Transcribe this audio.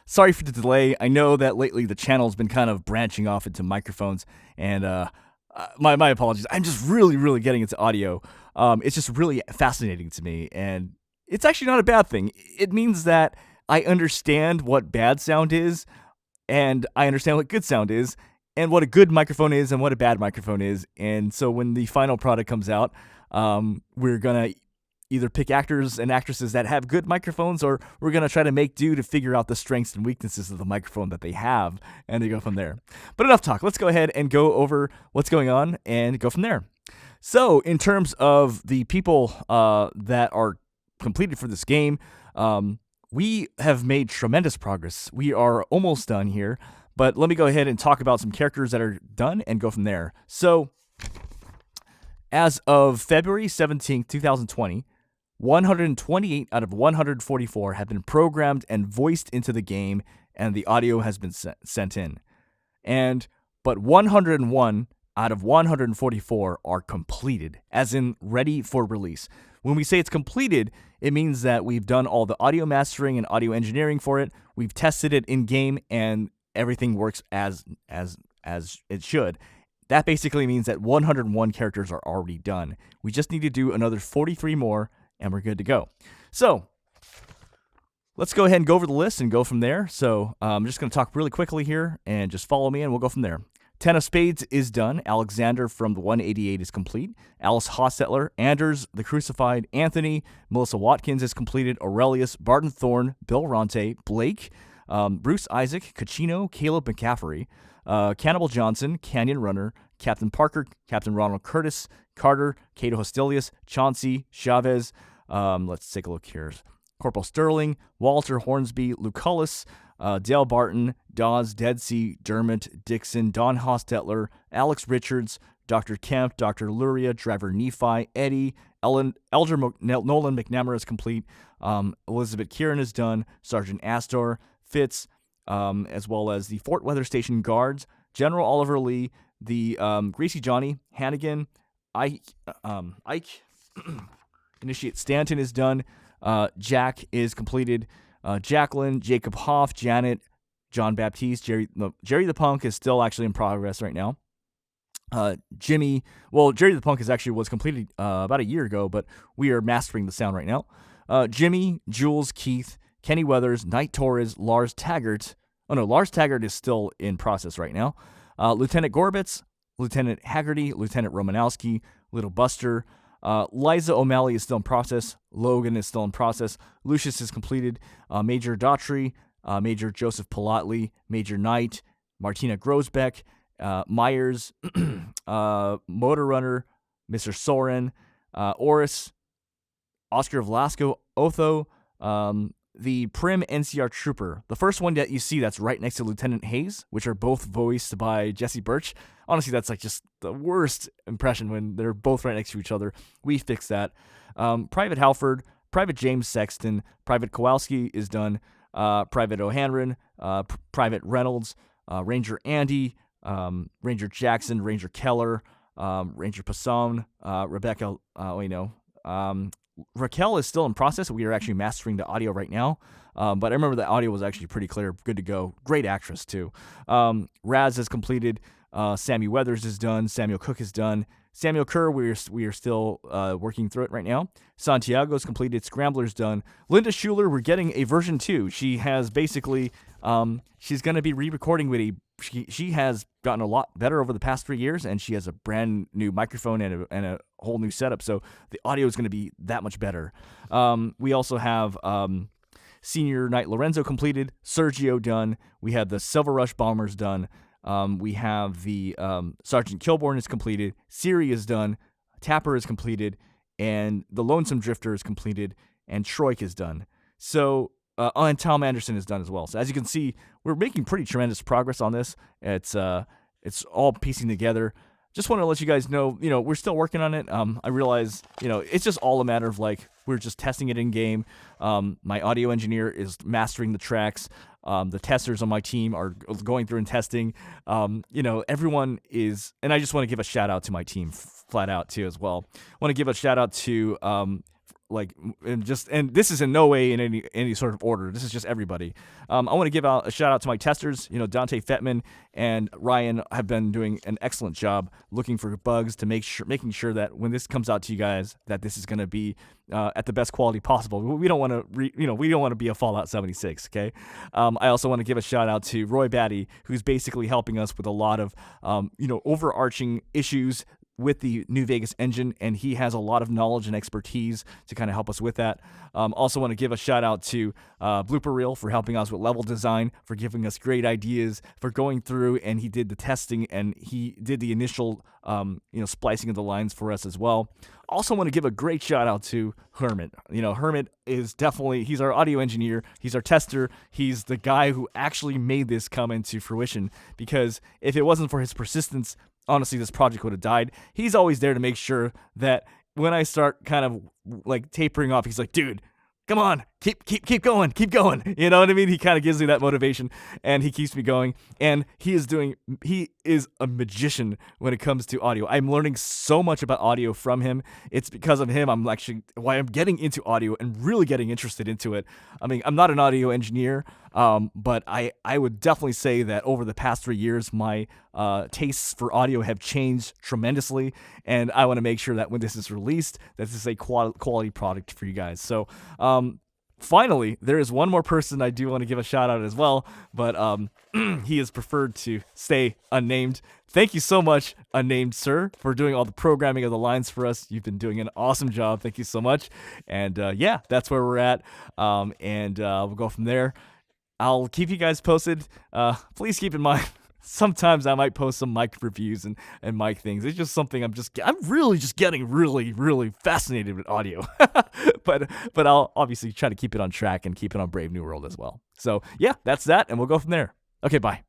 Sorry for the delay. I know that lately the channel's been kind of branching off into microphones, and my apologies. I'm just really getting into audio. It's just really fascinating to me, and it's actually not a bad thing. It means that I understand what bad sound is, and I understand what good sound is, and what a good microphone is, and what a bad microphone is. And so when the final product comes out, we're gonna either pick actors and actresses that have good microphones, or we're going to try to make do to figure out the strengths and weaknesses of the microphone that they have, and they go from there. But enough talk. Let's go ahead and go over what's going on and go from there. So in terms of the people that are completed for this game, we have made tremendous progress. We are almost done here, but let me go ahead and talk about some characters that are done and go from there. So as of February 17th, 2020, 128 out of 144 have been programmed and voiced into the game, and the audio has been sent in. But 101 out of 144 are completed, as in ready for release. When we say it's completed, it means that we've done all the audio mastering and audio engineering for it. We've tested it in game, and everything works as it should. That basically means that 101 characters are already done. We just need to do another 43 more, and we're good to go. So let's go ahead and go over the list and go from there. So I'm just going to talk really quickly here, and just follow me, and we'll go from there. 10 of Spades is done. Alexander from the 188 is complete. Alice Hostetler, Anders the Crucified, Anthony, Melissa Watkins is completed. Aurelius, Barton Thorne, Bill Ronte, Blake, Bruce Isaac, Cachino, Caleb McCaffrey, Cannibal Johnson, Canyon Runner, Captain Parker, Captain Ronald Curtis, Carter, Cato Hostilius, Chauncey, Chavez, let's take a look here. Corporal Sterling, Walter Hornsby, Lucullus, Dale Barton, Dawes, Dead Sea, Dermot, Dixon, Don Hostetler, Alex Richards, Dr. Kemp, Dr. Luria, Driver Nephi, Eddie, Nolan McNamara is complete, Elizabeth Kieran is done, Sergeant Astor, Fitz, as well as the Fort Weather Station Guards, General Oliver Lee, the Greasy Johnny, Hannigan, Ike Initiate Stanton is done, Jack is completed, Jacqueline, Jacob Hoff, Janet, John Baptiste, Jerry the Punk is still actually in progress right now. Jerry the Punk was completed about a year ago, but we are mastering the sound right now. Jimmy, Jules, Keith, Kenny Weathers, Knight Torres, Lars Taggart. Oh no, Lars Taggart is still in process right now. Lieutenant Gorbitz, Lieutenant Haggerty, Lieutenant Romanowski, Little Buster. Liza O'Malley is still in process. Logan is still in process. Lucius is completed. Major Daughtry, Major Joseph Pilatli, Major Knight, Martina Grosbeck, Myers, Motor Runner, Mr. Soren, Oris, Oscar Velasco, Otho, the Prim NCR Trooper. The first one that you see that's right next to Lieutenant Hayes, which are both voiced by Jesse Birch. Honestly, that's like just the worst impression when they're both right next to each other. We fixed that. Private Halford, Private James Sexton, Private Kowalski is done. Private O'Hanlon, Private Reynolds, Ranger Andy, Ranger Jackson, Ranger Keller, Ranger Passon, Rebecca, Raquel is still in process. We are actually mastering the audio right now. But I remember the audio was actually pretty clear. Good to go. Great actress, too. Raz is completed. Sammy Weathers is done. Samuel Cook is done. Samuel Kerr, we are still working through it right now. Santiago's completed. Scrambler's done. Linda Schuler, we're getting a version 2. She has basically, she's going to be re-recording with she has gotten a lot better over the past 3 years, and she has a brand new microphone and a whole new setup, so the audio is going to be that much better. We also have Senior Knight Lorenzo completed, Sergio done, we have the Silver Rush Bombers done, we have the Sergeant Kilborn is completed, Siri is done, Tapper is completed, and the Lonesome Drifter is completed, and Troik is done. So and Tom Anderson is done as well. So as you can see, we're making pretty tremendous progress on this. It's all piecing together. Just want to let you guys know, we're still working on it. I realize, it's just all a matter of we're just testing it in game. My audio engineer is mastering the tracks. The testers on my team are going through and testing. Everyone is, and I just want to give a shout out to my team flat out too as well. I want to give a shout out to and this is in no way in any sort of order. This is just everybody. I want to give out a shout out to my testers. Dante Fetman and Ryan have been doing an excellent job looking for bugs to making sure that when this comes out to you guys, that this is going to be at the best quality possible. We don't want to, we don't want to be a Fallout 76. Okay. I also want to give a shout out to Roy Batty, who's basically helping us with a lot of, overarching issues with the New Vegas engine, and he has a lot of knowledge and expertise to kind of help us with that. Also want to give a shout out to Blooper Reel for helping us with level design, for giving us great ideas, for going through, and he did the testing and he did the initial splicing of the lines for us as well. Also want to give a great shout out to Hermit. Hermit is definitely, he's our audio engineer, he's our tester, he's the guy who actually made this come into fruition, because if it wasn't for his persistence, honestly, this project would have died. He's always there to make sure that when I start kind of like tapering off, he's like, dude, come on, keep going. You know what I mean? He kind of gives me that motivation, and he keeps me going. And he is a magician when it comes to audio. I'm learning so much about audio from him. It's because of him why I'm getting into audio and really getting interested into it. I mean, I'm not an audio engineer, but I would definitely say that over the past 3 years, my tastes for audio have changed tremendously, and I want to make sure that when this is released, that this is a quality product for you guys. So, finally, there is one more person I do want to give a shout out as well, but he has preferred to stay unnamed. Thank you so much, unnamed sir, for doing all the programming of the lines for us. You've been doing an awesome job. Thank you so much. And that's where we're at. And we'll go from there. I'll keep you guys posted. Please keep in mind, sometimes I might post some mic reviews and mic things. It's just something I'm really just getting really, really fascinated with audio. but I'll obviously try to keep it on track and keep it on Brave New World as well. So yeah, that's that, and we'll go from there. Okay, bye.